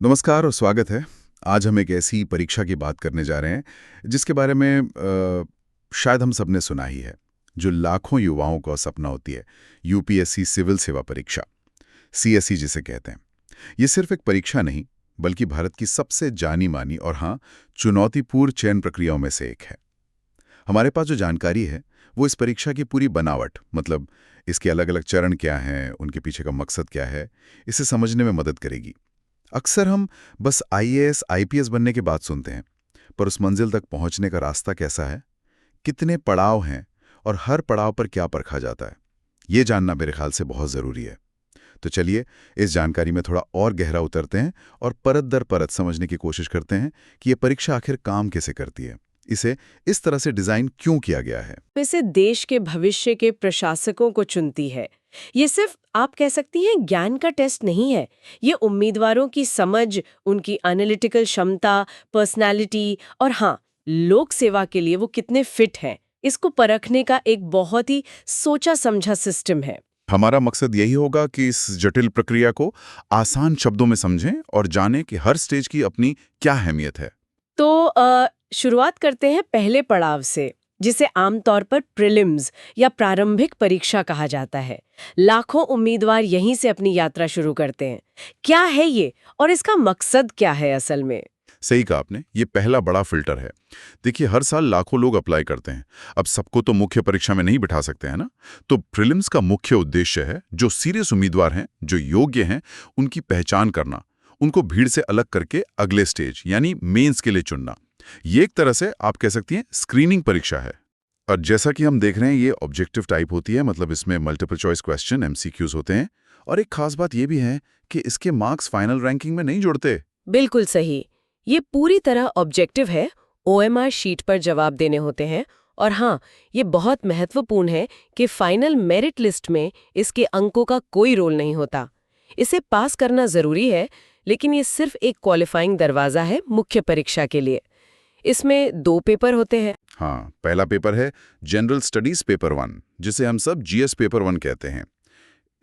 नमस्कार और स्वागत है। आज हम एक ऐसी परीक्षा की बात करने जा रहे हैं जिसके बारे में शायद हम सबने सुना ही है, जो लाखों युवाओं का सपना होती है। यूपीएससी सिविल सेवा परीक्षा, सीएससी जिसे कहते हैं। ये सिर्फ एक परीक्षा नहीं, बल्कि भारत की सबसे जानी मानी और हाँ, चुनौतीपूर्ण चयन प्रक्रियाओं में से एक है। हमारे पास जो जानकारी है वो इस परीक्षा की पूरी बनावट, मतलब इसके अलग अलग चरण क्या हैं, उनके पीछे का मकसद क्या है, इसे समझने में मदद करेगी। अक्सर हम बस आईएएस, आईपीएस बनने की बात सुनते हैं, पर उस मंजिल तक पहुंचने का रास्ता कैसा है, कितने पड़ाव हैं और हर पड़ाव पर क्या परखा जाता है, ये जानना मेरे ख्याल से बहुत ज़रूरी है। तो चलिए इस जानकारी में थोड़ा और गहरा उतरते हैं और परत दर परत समझने की कोशिश करते हैं कि ये परीक्षा आखिर काम कैसे करती है, इसे इस तरह से डिज़ाइन क्यों किया गया है। वैसे देश के भविष्य के प्रशासकों को चुनती है। ये सिर्फ आप कह सकती हैं ज्ञान का टेस्ट नहीं है। ये उम्मीदवारों की समझ, उनकी एनालिटिकल क्षमता, पर्सनालिटी और हाँ, लोक सेवा के लिए वो कितने फिट हैं, इसको परखने का एक बहुत ही सोचा समझा सिस्टम है। हमारा मकसद यही होगा कि इस जटिल प्रक्रिया को आसान शब्दों में समझें और जानें कि हर स्टेज की अपनी क्या अहमियत है। तो शुरुआत करते हैं पहले पड़ाव से, जिसे आमतौर पर प्रीलिम्स या प्रारंभिक परीक्षा कहा जाता है। लाखों उम्मीदवार यहीं से अपनी यात्रा शुरू करते हैं। क्या है ये और इसका मकसद क्या है असल में? सही कहा आपने, ये पहला बड़ा फिल्टर है। देखिए, हर साल लाखों लोग अप्लाई करते हैं। अब सबको तो मुख्य परीक्षा में नहीं बिठा सकते हैं ना। तो प्रीलिम्स का मुख्य उद्देश्य है जो सीरियस उम्मीदवार हैं, जो योग्य हैं, उनकी पहचान करना, उनको भीड़ से अलग करके अगले स्टेज यानी मेंस के लिए चुनना। ये एक तरह से आप कह सकती हैं स्क्रीनिंग परीक्षा है। और जैसा कि हम देख रहे हैं, ये ऑब्जेक्टिव टाइप होती है, मतलब इसमें मल्टीपल चॉइस क्वेश्चन एमसीक्यूज होते हैं। और एक खास बात ये भी है कि इसके मार्क्स फाइनल रैंकिंग में नहीं जुड़ते। बिल्कुल सही। ये पूरी तरह ऑब्जेक्टिव है। ओएमआर शीट पर जवाब देने होते हैं। और हाँ, ये बहुत महत्वपूर्ण है कि फाइनल मेरिट लिस्ट में इसके अंकों का कोई रोल नहीं होता। इसे पास करना जरूरी है, लेकिन ये सिर्फ एक क्वालिफाइंग दरवाजा है मुख्य परीक्षा के लिए। इसमें 2 पेपर होते हैं। हाँ, पहला पेपर है जनरल स्टडीज पेपर 1, जिसे हम सब जीएस पेपर 1 कहते हैं।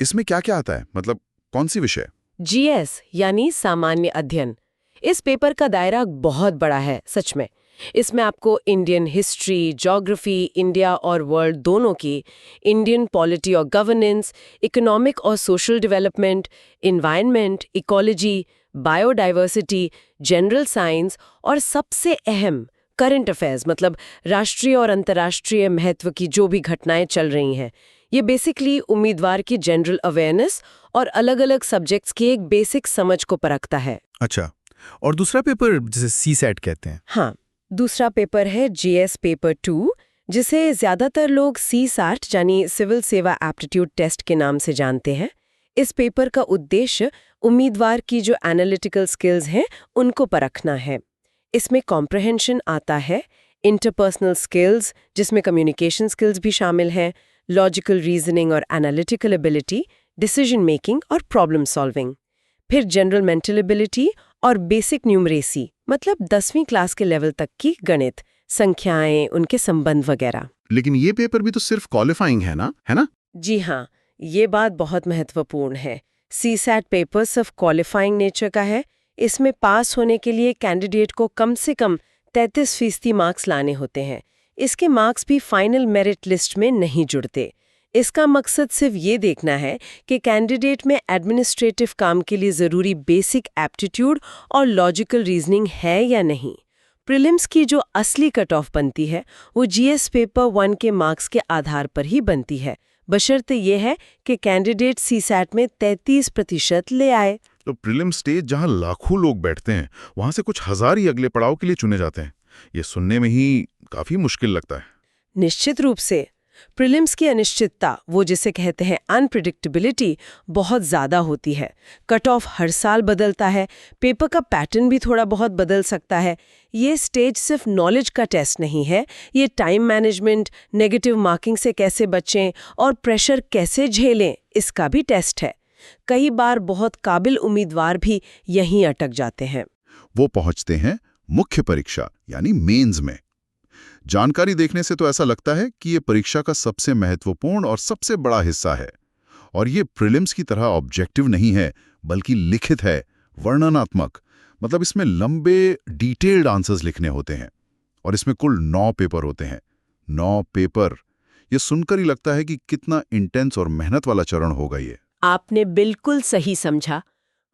इसमें क्या क्या आता है, मतलब कौन सी विषय? जीएस यानी सामान्य अध्ययन। इस पेपर का दायरा बहुत बड़ा है सच में। इसमें आपको इंडियन हिस्ट्री, ज्योग्राफी, इंडिया और वर्ल्ड दोनों की, इंडियन पॉलिटी और गवर्नेंस, इकोनॉमिक और social development, environment, ecology, biodiversity, general science और सबसे अहम करंट अफेयर्स, मतलब राष्ट्रीय और अंतर्राष्ट्रीय महत्व की जो भी घटनाएं चल रही हैं। ये बेसिकली उम्मीदवार की जनरल अवेयरनेस और अलग-अलग सब्जेक्ट्स की एक बेसिक समझ को परखता है। अच्छा। और दूसरा पेपर जिसे सीसैट कहते हैं। हाँ, दूसरा पेपर है जीएस पेपर 2, जिसे ज्यादातर लोग सीसैट यानी सिविल सेवा एप्टीट्यूड टेस्ट के नाम से जानते हैं। इस पेपर का उद्देश्य उम्मीदवार की जो एनालिटिकल स्किल्स हैं, उनको परखना है। इसमें कॉम्प्रहेंशन आता है, इंटरपर्सनल स्किल्स जिसमें कम्युनिकेशन स्किल्स भी शामिल हैं, लॉजिकल रीजनिंग और एनालिटिकल एबिलिटी, डिसीजन मेकिंग और प्रॉब्लम सॉल्विंग। फिर जनरल मेंटल एबिलिटी और बेसिक न्यूमरेसी, मतलब 10वीं क्लास के लेवल तक की गणित, संख्याएं, उनके संबंध वगैरह। लेकिन ये पेपर भी तो सिर्फ क्वालिफाइंग है ना, है ना? जी हाँ, ये बात बहुत महत्वपूर्ण है। सीसैट पेपर सिर्फ क्वालिफाइंग नेचर का है। इसमें पास होने के लिए कैंडिडेट को कम से कम 33% मार्क्स लाने होते हैं। इसके मार्क्स भी फाइनल मेरिट लिस्ट में नहीं जुड़ते। इसका मकसद सिर्फ ये देखना है कि कैंडिडेट में एडमिनिस्ट्रेटिव काम के लिए ज़रूरी बेसिक एप्टीट्यूड और लॉजिकल रीजनिंग है या नहीं। प्रीलिम्स की जो असली कट ऑफ बनती है, वो जीएस पेपर 1 के मार्क्स के आधार पर ही बनती है, बशर्ते ये है कि कैंडिडेट सीसैट में 33% ले आए। तो प्रीलिम स्टेज जहां लाखों लोग बैठते हैं, वहां से कुछ हजार ही अगले पड़ाव के लिए चुने जाते हैं। ये सुनने में ही काफी मुश्किल लगता है। निश्चित रूप से प्रीलिम्स की अनिश्चितता, वो जिसे कहते हैं अनप्रिडिक्टेबिलिटी, बहुत ज़्यादा होती है। कट ऑफ हर साल बदलता है, पेपर का पैटर्न भी थोड़ा बहुत बदल सकता है। ये स्टेज सिर्फ नॉलेज का टेस्ट नहीं है, ये टाइम मैनेजमेंट, नेगेटिव मार्किंग से कैसे बचें और प्रेशर कैसे झेलें, इसका भी टेस्ट है। कई बार बहुत काबिल उम्मीदवार भी यहीं अटक जाते हैं। वो पहुंचते हैं मुख्य परीक्षा यानी मेंस में। जानकारी देखने से तो ऐसा लगता है कि ये परीक्षा का सबसे महत्वपूर्ण और सबसे बड़ा हिस्सा है। और ये प्रीलिम्स की तरह ऑब्जेक्टिव नहीं है, बल्कि लिखित है, वर्णनात्मक, मतलब इसमें लंबे डिटेल्ड आंसर्स लिखने होते हैं और इसमें कुल 9 पेपर होते हैं। 9 पेपर, ये सुनकर ही लगता है कि कितना इंटेंस और मेहनत वाला चरण होगा ये। आपने बिल्कुल सही समझा।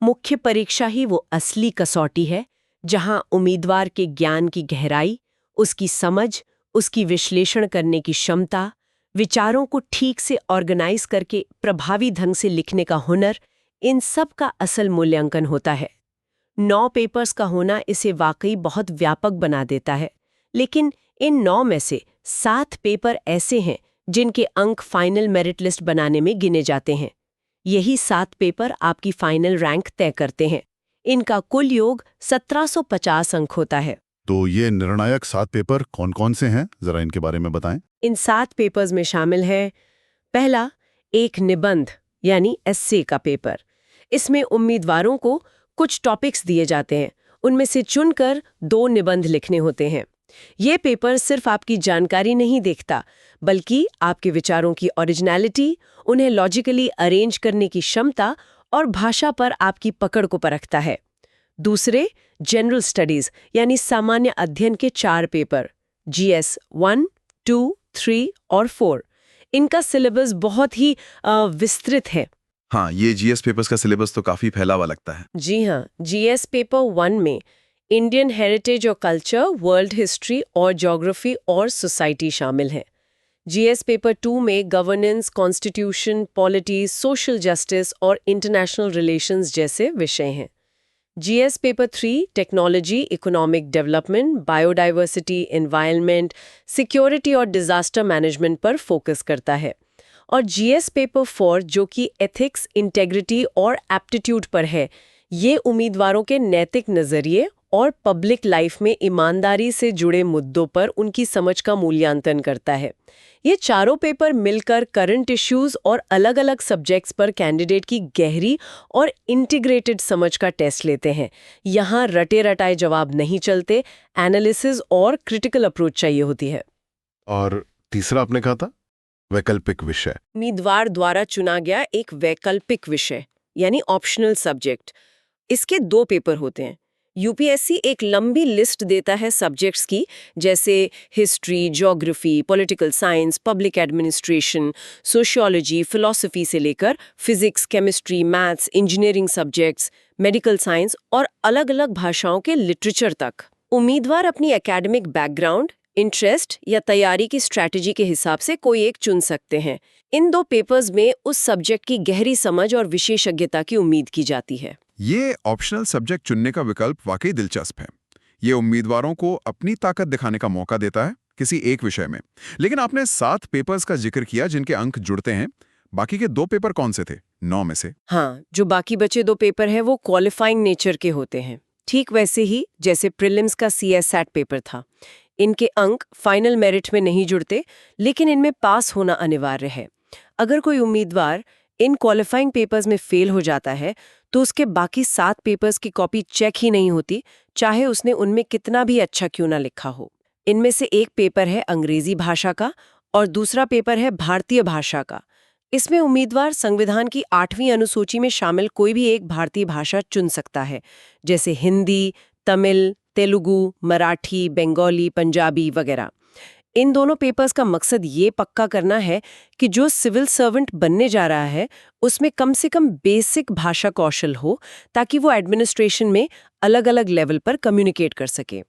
मुख्य परीक्षा ही वो असली कसौटी है जहां उम्मीदवार के ज्ञान की गहराई, उसकी समझ, उसकी विश्लेषण करने की क्षमता, विचारों को ठीक से ऑर्गेनाइज करके प्रभावी ढंग से लिखने का हुनर, इन सब का असल मूल्यांकन होता है। 9 पेपर्स का होना इसे वाकई बहुत व्यापक बना देता है, लेकिन इन 9 में से 7 पेपर ऐसे हैं जिनके अंक फाइनल मेरिट लिस्ट बनाने में गिने जाते हैं। यही 7 पेपर आपकी फाइनल रैंक तय करते हैं। इनका कुल योग 1750 अंक होता है। तो ये निर्णायक 7 पेपर कौन-कौन से हैं? जरा इनके बारे में बताएं। इन 7 पेपर्स में शामिल है, पहला, एक निबंध यानी एस्से का पेपर। इसमें उम्मीदवारों को कुछ टॉपिक्स दिए जाते हैं, उनमें से चुनकर 2 निबंध लिखने होते हैं। ये पेपर सिर्फ आपकी जानकारी नहीं देखता, बल्कि आपके विचारों की ओरिजिनलिटी, उन्हें लॉजिकली अरेंज करने की क्षमता और भाषा पर आपकी पकड़ को परखता है। दूसरे, जनरल स्टडीज यानी सामान्य अध्ययन के 4 पेपर, GS 1, 2, 3 और 4। इनका सिलेबस बहुत ही विस्तृत है। हाँ, ये जीएस पेपर्स का सिलेबस तो काफी फैला हुआ लगता है। जी हाँ, GS पेपर 1 में इंडियन हेरिटेज और कल्चर, वर्ल्ड हिस्ट्री और ज्योग्राफी और सोसाइटी शामिल है। GS पेपर 2 में governance, constitution, polity, social justice और इंटरनेशनल रिलेशंस जैसे विषय हैं। GS paper 3 technology, economic development, biodiversity, environment, security और डिजास्टर मैनेजमेंट पर फोकस करता है। और GS पेपर 4 जो कि एथिक्स, इंटेग्रिटी और एप्टीट्यूड पर है, ये उम्मीदवारों के नैतिक नजरिए और पब्लिक लाइफ में ईमानदारी से जुड़े मुद्दों पर उनकी समझ का मूल्यांकन करता है। ये चारों पेपर मिलकर करंट इश्यूज और अलग-अलग सब्जेक्ट्स पर कैंडिडेट की गहरी और इंटीग्रेटेड समझ का टेस्ट लेते हैं। यहाँ रटे-रटाए जवाब नहीं चलते, एनालिसिस और क्रिटिकल अप्रोच चाहिए होती है। और तीसरा आपने कहा था वैकल्पिक विषय। उम्मीदवार द्वारा चुना गया एक वैकल्पिक विषय यानी ऑप्शनल सब्जेक्ट। इसके 2 पेपर होते हैं। यूपीएससी एक लंबी लिस्ट देता है सब्जेक्ट्स की, जैसे history, geography, political science, public administration, sociology, philosophy से लेकर physics, chemistry, maths, engineering subjects, medical science और अलग-अलग भाषाओं के लिटरेचर तक। उम्मीदवार अपनी एकेडमिक बैकग्राउंड, इंटरेस्ट या तैयारी की स्ट्रैटेजी के हिसाब से कोई एक चुन सकते हैं। इन 2 पेपर्स में उस सब्जेक्ट की गहरी समझ और विशेषज्ञता की उम्मीद की जाती है। ये ऑप्शनल सब्जेक्ट चुनने का विकल्प वाकई दिलचस्प है। ये उम्मीदवारों को अपनी ताकत दिखाने का मौका देता है किसी एक विषय में। लेकिन आपने 7 पेपर्स का जिक्र किया जिनके अंक जुड़ते हैं। बाकी के 2 पेपर कौन से थे 9 में से? हाँ, जो बाकी बचे 2 पेपर हैं वो क्वालिफाइंग नेचर के होते हैं। ठीक वैसे ही जैसे प्रीलिम्स का CSAT पेपर था। इनके अंक फाइनल मेरिट में नहीं जुड़ते, लेकिन इनमें पास होना अनिवार्य है। अगर कोई उम्मीदवार इन क्वालिफाइंग पेपर्स में फेल हो जाता है तो उसके बाकी 7 पेपर्स की कॉपी चेक ही नहीं होती, चाहे उसने उनमें कितना भी अच्छा क्यों ना लिखा हो। इनमें से एक पेपर है अंग्रेजी भाषा का और दूसरा पेपर है भारतीय भाषा का। इसमें उम्मीदवार संविधान की 8वीं अनुसूची में शामिल कोई भी एक भारतीय भाषा चुन सकता है, जैसे हिंदी, तमिल, तेलुगु, मराठी, बंगाली, पंजाबी वगैरह। इन दोनों पेपर्स का मकसद ये पक्का करना है कि जो सिविल सर्वेंट बनने जा रहा है उसमें कम से कम बेसिक भाषा कौशल हो, ताकि वो एडमिनिस्ट्रेशन में अलग-अलग लेवल पर कम्युनिकेट कर सके।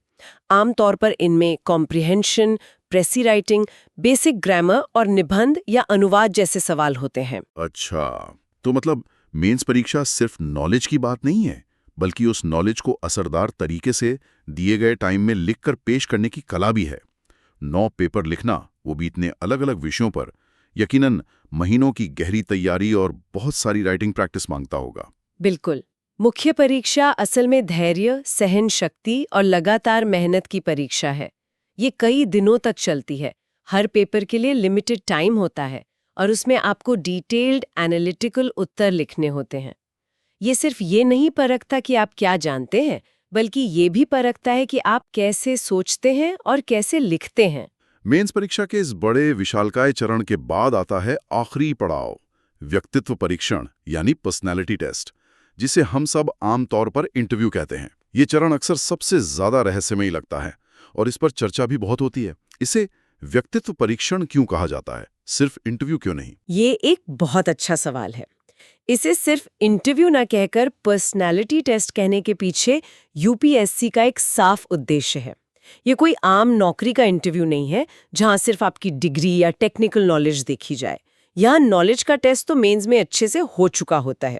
आमतौर पर इनमें कॉम्प्रिहेंशन, प्रेसी राइटिंग, बेसिक ग्रामर और निबंध या अनुवाद जैसे सवाल होते हैं। अच्छा, तो मतलब मेंस परीक्षा सिर्फ नॉलेज की बात नहीं है, बल्कि उस नॉलेज को असरदार तरीके से दिए गए टाइम में लिखकर पेश करने की कला भी है। 9 पेपर लिखना, वो भी इतने अलग-अलग विषयों पर, यकीनन महीनों की गहरी तैयारी और बहुत सारी राइटिंग प्रैक्टिस मांगता होगा। बिल्कुल। मुख्य परीक्षा असल में धैर्य, सहन शक्ति और लगातार मेहनत की परीक्षा है। ये कई दिनों तक चलती है। हर पेपर के लिए लिमिटेड टाइम होता है और उसमें आपको डिटेल्ड एनालिटिकल उत्तर लिखने होते हैं। ये सिर्फ ये नहीं परखता कि आप क्या जानते हैं, बल्कि ये भी परखता है कि आप कैसे सोचते हैं और कैसे लिखते हैं। मेंस परीक्षा के इस बड़े विशालकाय चरण के बाद आता है आखिरी पड़ाव, व्यक्तित्व परीक्षण यानी पर्सनैलिटी टेस्ट, जिसे हम सब आम तौर पर इंटरव्यू कहते हैं। ये चरण अक्सर सबसे ज्यादा रहस्यमयी लगता है और इस पर चर्चा भी बहुत होती है। इसे व्यक्तित्व परीक्षण क्यों कहा जाता है, सिर्फ इंटरव्यू क्यों नहीं? ये एक बहुत अच्छा सवाल है। इसे सिर्फ इंटरव्यू ना कहकर पर्सनालिटी टेस्ट कहने के पीछे यूपीएससी का एक साफ उद्देश्य है। ये कोई आम नौकरी का इंटरव्यू नहीं है जहां सिर्फ आपकी डिग्री या टेक्निकल नॉलेज देखी जाए। यहाँ नॉलेज का टेस्ट तो मेंस में अच्छे से हो चुका होता है।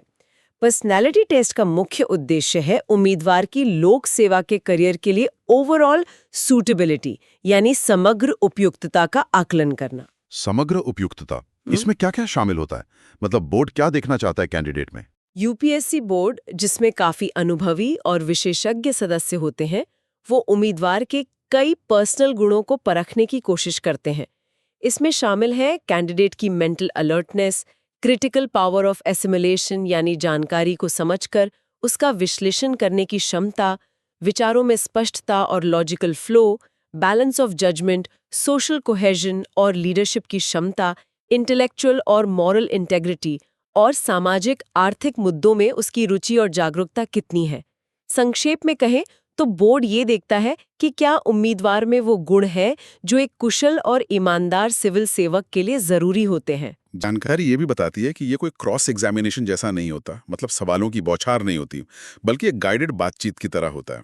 पर्सनालिटी टेस्ट का मुख्य उद्देश्य है उम्मीदवार की लोक सेवा के करियर के लिए ओवरऑल सूटेबिलिटी यानी समग्र उपयुक्तता का आकलन करना। समग्र उपयुक्तता, इसमें क्या क्या शामिल होता है? मतलब बोर्ड क्या देखना चाहता है कैंडिडेट में? यूपीएससी बोर्ड, जिसमें काफी अनुभवी और विशेषज्ञ सदस्य होते हैं, वो उम्मीदवार के कई पर्सनल गुणों को परखने की कोशिश करते हैं। इसमें शामिल है कैंडिडेट की mental alertness, critical power of assimilation यानी जानकारी को समझकर उसका विश्लेषण करने की क्षमता, विचारों में स्पष्टता और logical flow, balance of judgement, social cohesion और लीडरशिप की क्षमता, इंटेलेक्चुअल और मॉरल इंटेग्रिटी और सामाजिक आर्थिक मुद्दों में उसकी रुचि और जागरूकता कितनी है। संक्षेप में कहें तो बोर्ड ये देखता है कि क्या उम्मीदवार में वो गुण है जो एक कुशल और ईमानदार सिविल सेवक के लिए जरूरी होते हैं। जानकारी ये भी बताती है कि ये कोई क्रॉस एग्जामिनेशन जैसा नहीं होता, मतलब सवालों की बौछार नहीं होती, बल्कि एक गाइडेड बातचीत की तरह होता है।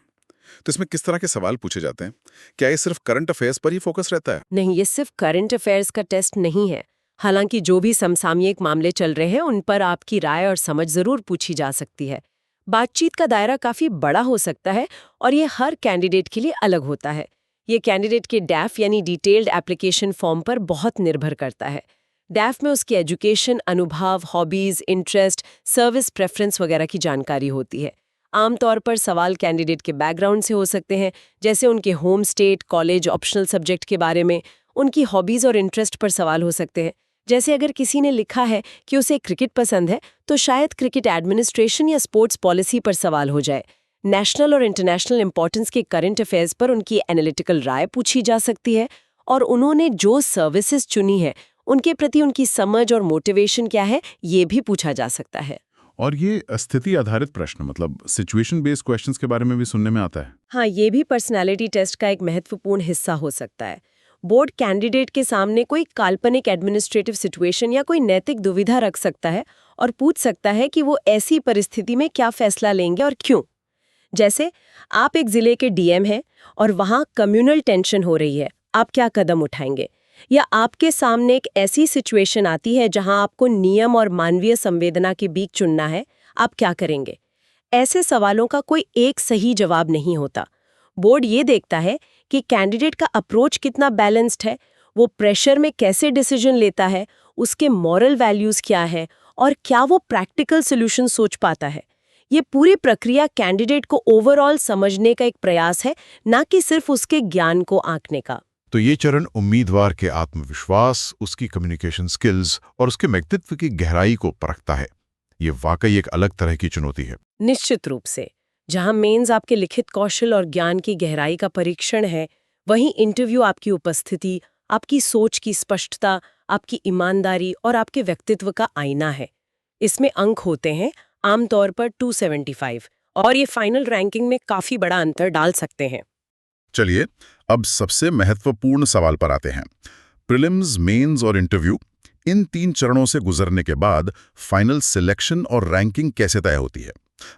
तो इसमें किस तरह के सवाल पूछे जाते हैं? क्या ये सिर्फ करंट अफेयर्स पर ही फोकस रहता है? नहीं, ये सिर्फ करंट अफेयर्स का टेस्ट नहीं है। हालांकि जो भी समसामयिक मामले चल रहे हैं उन पर आपकी राय और समझ जरूर पूछी जा सकती है। बातचीत का दायरा काफी बड़ा हो सकता है और ये हर कैंडिडेट के लिए अलग होता है। ये कैंडिडेट के डैफ यानी डिटेल्ड एप्लीकेशन फॉर्म पर बहुत निर्भर करता है। डैफ में उसकी एजुकेशन, अनुभव, हॉबीज, इंटरेस्ट, सर्विस प्रेफरेंस वगैरह की जानकारी होती है। आमतौर पर सवाल कैंडिडेट के बैकग्राउंड से हो सकते हैं, जैसे उनके home state, college, optional subject के बारे में। उनकी हॉबीज और इंटरेस्ट पर सवाल हो सकते हैं, जैसे अगर किसी ने लिखा है कि उसे क्रिकेट पसंद है तो शायद क्रिकेट एडमिनिस्ट्रेशन या स्पोर्ट्स पॉलिसी पर सवाल हो जाए। नेशनल और इंटरनेशनल इंपॉर्टेंस के करंट अफेयर्स पर उनकी एनालिटिकल राय पूछी जा सकती है और उन्होंने जो सर्विसेज चुनी है उनके प्रति उनकी समझ और मोटिवेशन क्या है, ये भी पूछा जा सकता है। और ये स्थिति आधारित प्रश्न, मतलब सिचुएशन बेस्ड क्वेश्चंस के बारे में भी सुनने में आता है। हाँ, ये भी पर्सनालिटी टेस्ट का एक महत्वपूर्ण हिस्सा हो सकता है। बोर्ड कैंडिडेट के सामने कोई काल्पनिक एडमिनिस्ट्रेटिव सिचुएशन या कोई नैतिक दुविधा रख सकता है और पूछ सकता है कि वो ऐसी परिस्थिति में क्या फैसला लेंगे और क्यों। जैसे आप एक जिले के डीएम हैं और वहाँ कम्युनल टेंशन हो रही है, आप क्या कदम उठाएंगे? या आपके सामने एक ऐसी सिचुएशन आती है जहां आपको नियम और मानवीय संवेदना के बीच चुनना है, आप क्या करेंगे? ऐसे सवालों का कोई एक सही जवाब नहीं होता। बोर्ड ये देखता है कि कैंडिडेट का अप्रोच कितना बैलेंस्ड है, वो प्रेशर में कैसे डिसीजन लेता है, उसके मॉरल वैल्यूज क्या है और क्या वो प्रैक्टिकल सॉल्यूशन सोच पाता है। ये पूरी प्रक्रिया कैंडिडेट को ओवरऑल समझने का एक प्रयास है, ना कि सिर्फ उसके ज्ञान को आंकने का। तो ये चरण उम्मीदवार के आत्मविश्वास, उसकी कम्युनिकेशन स्किल्स और उसके व्यक्तित्व की गहराई को परखता है। ये वाकई एक अलग तरह की चुनौती है। निश्चित रूप से। जहां मेंस आपके लिखित कौशल और ज्ञान की गहराई का परीक्षण है, वहीं इंटरव्यू आपकी उपस्थिति, आपकी सोच की स्पष्टता, आपकी ईमानदारी और आपके व्यक्तित्व का आईना है। इसमें अंक होते हैं आमतौर पर 275 और ये फाइनल रैंकिंग में काफी बड़ा अंतर डाल सकते हैं। चलिए अब सबसे महत्वपूर्ण सवाल पर आते हैं। प्रीलिम्स, मेंस और इंटरव्यू, इन 3 चरणों से गुजरने के बाद फाइनल सिलेक्शन और रैंकिंग कैसे तय होती है?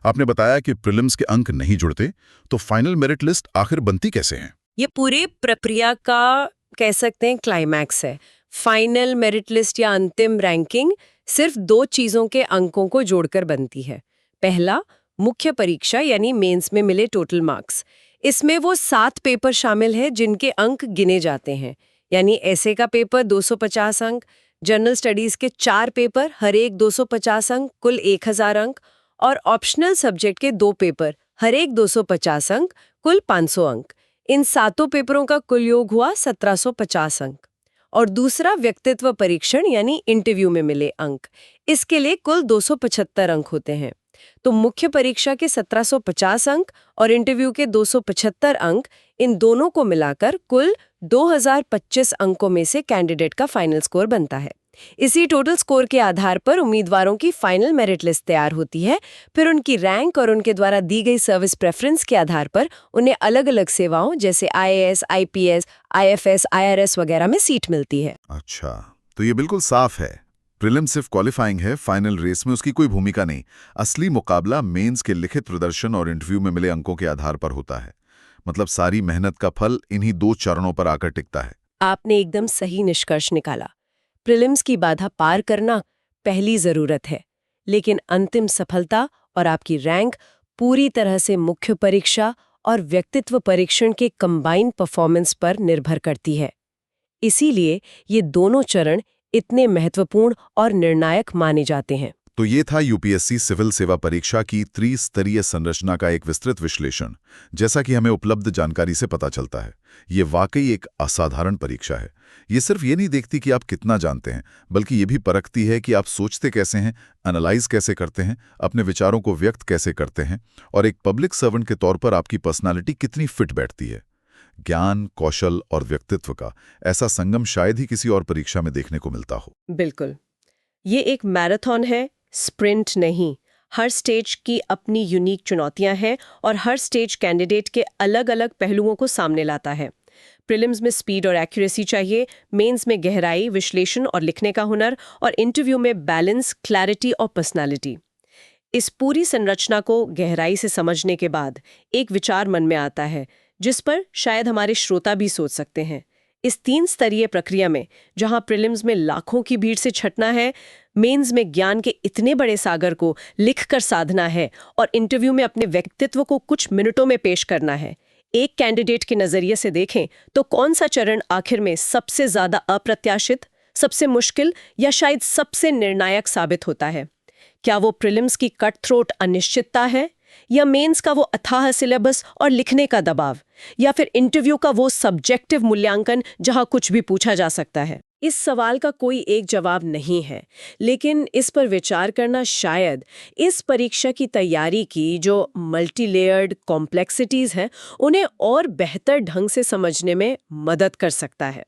आपने बताया कि प्रीलिम्स के अंक नहीं जुड़ते, तो फाइनल मेरिट लिस्ट आखिर बनती कैसे है? ये पूरी प्रक्रिया का कह सकते हैं क्लाइमैक्स है। फाइनल मेरिट लिस्ट या अंतिम रैंकिंग सिर्फ 2 चीजों के अंकों को जोड़कर बनती है। पहला, मुख्य परीक्षा यानी मेंस में मिले टोटल मार्क्स। इसमें वो 7 पेपर शामिल हैं जिनके अंक गिने जाते हैं, यानी ऐसे का पेपर 250 अंक, जनरल स्टडीज के 4 पेपर हर एक 250 अंक, कुल 1000 अंक, और ऑप्शनल सब्जेक्ट के 2 पेपर हर एक 250 अंक, कुल 500 अंक। इन 7 पेपरों का कुल योग हुआ 1750 अंक। और दूसरा, व्यक्तित्व परीक्षण यानी इंटरव्यू में मिले अंक। इसके लिए कुल 275 अंक होते हैं। तो मुख्य परीक्षा के 1750 अंक और इंटरव्यू के 275 अंक, इन दोनों को मिलाकर कुल 2025 अंकों में से कैंडिडेट का फाइनल स्कोर बनता है। इसी टोटल स्कोर के आधार पर उम्मीदवारों की फाइनल मेरिट लिस्ट तैयार होती है। फिर उनकी रैंक और उनके द्वारा दी गई सर्विस प्रेफरेंस के आधार पर उन्हें अलग-अलग सेवाओं जैसे आईएएस, आईपीएस, आईएफएस, आईआरएस वगैरह में सीट मिलती है। अच्छा, तो ये बिल्कुल साफ है। प्रीलिम सिर्फ क्वालिफाइंग है, फाइनल रेस में उसकी कोई भूमिका नहीं। असली मुकाबला मेंस के लिखित प्रदर्शन और इंटरव्यू में मिले अंकों के आधार पर होता है। मतलब सारी मेहनत का फल इन्हीं 2 चरणों पर आकर टिकता है। आपने एकदम सही निष्कर्ष निकाला। प्रीलिम्स की बाधा पार करना पहली जरूरत है, लेकिन अंतिम सफलता और आपकी रैंक पूरी तरह से मुख्य परीक्षा और व्यक्तित्व परीक्षण के कंबाइंड परफॉर्मेंस पर निर्भर करती है। इसीलिए ये दोनों चरण इतने महत्वपूर्ण और निर्णायक माने जाते हैं। तो ये था यूपीएससी सिविल सेवा परीक्षा की त्रिस्तरीय संरचना का एक विस्तृत विश्लेषण। जैसा कि हमें उपलब्ध जानकारी से पता चलता है, ये वाकई एक असाधारण परीक्षा है। ये सिर्फ ये नहीं देखती कि आप कितना जानते हैं, बल्कि ये भी परखती है कि आप सोचते कैसे हैं, एनालाइज कैसे करते हैं, अपने विचारों को व्यक्त कैसे करते हैं, और एक पब्लिक सर्वेंट के तौर पर आपकी पर्सनालिटी कितनी फिट बैठती है। ज्ञान, कौशल और व्यक्तित्व का ऐसा संगम शायद ही किसी और परीक्षा में देखने को मिलता हो। बिल्कुल, ये एक मैराथन है, स्प्रिंट नहीं। हर स्टेज की अपनी यूनिक चुनौतियां हैं और हर स्टेज कैंडिडेट के अलग-अलग पहलुओं को सामने लाता है। प्रीलिम्स में स्पीड और एक्यूरेसी चाहिए, मेंस में गहराई, विश्लेषण और लिखने का हुनर, और इंटरव्यू में बैलेंस, क्लैरिटी और पर्सनालिटी। इस पूरी संरचना को गहराई से समझने के बाद एक विचार मन में आता है, जिस पर शायद हमारे श्रोता भी सोच सकते हैं। इस 3 स्तरीय प्रक्रिया में, जहां प्रीलिम्स में लाखों की भीड़ से छटना है, मेंस में ज्ञान के इतने बड़े सागर को लिखकर साधना है और इंटरव्यू में अपने व्यक्तित्व को कुछ मिनटों में पेश करना है, एक कैंडिडेट के नजरिए से देखें तो कौन सा चरण आखिर में सबसे ज्यादा अप्रत्याशित, सबसे मुश्किल या शायद सबसे निर्णायक साबित होता है? क्या वो प्रीलिम्स की कट थ्रोट अनिश्चितता है, या मेंस का वो अथाह सिलेबस और लिखने का दबाव, या फिर इंटरव्यू का वो सब्जेक्टिव मूल्यांकन जहां कुछ भी पूछा जा सकता है? इस सवाल का कोई एक जवाब नहीं है, लेकिन इस पर विचार करना शायद इस परीक्षा की तैयारी की जो मल्टीलेयर्ड कॉम्प्लेक्सिटीज हैं, उन्हें और बेहतर ढंग से समझने में मदद कर सकता है।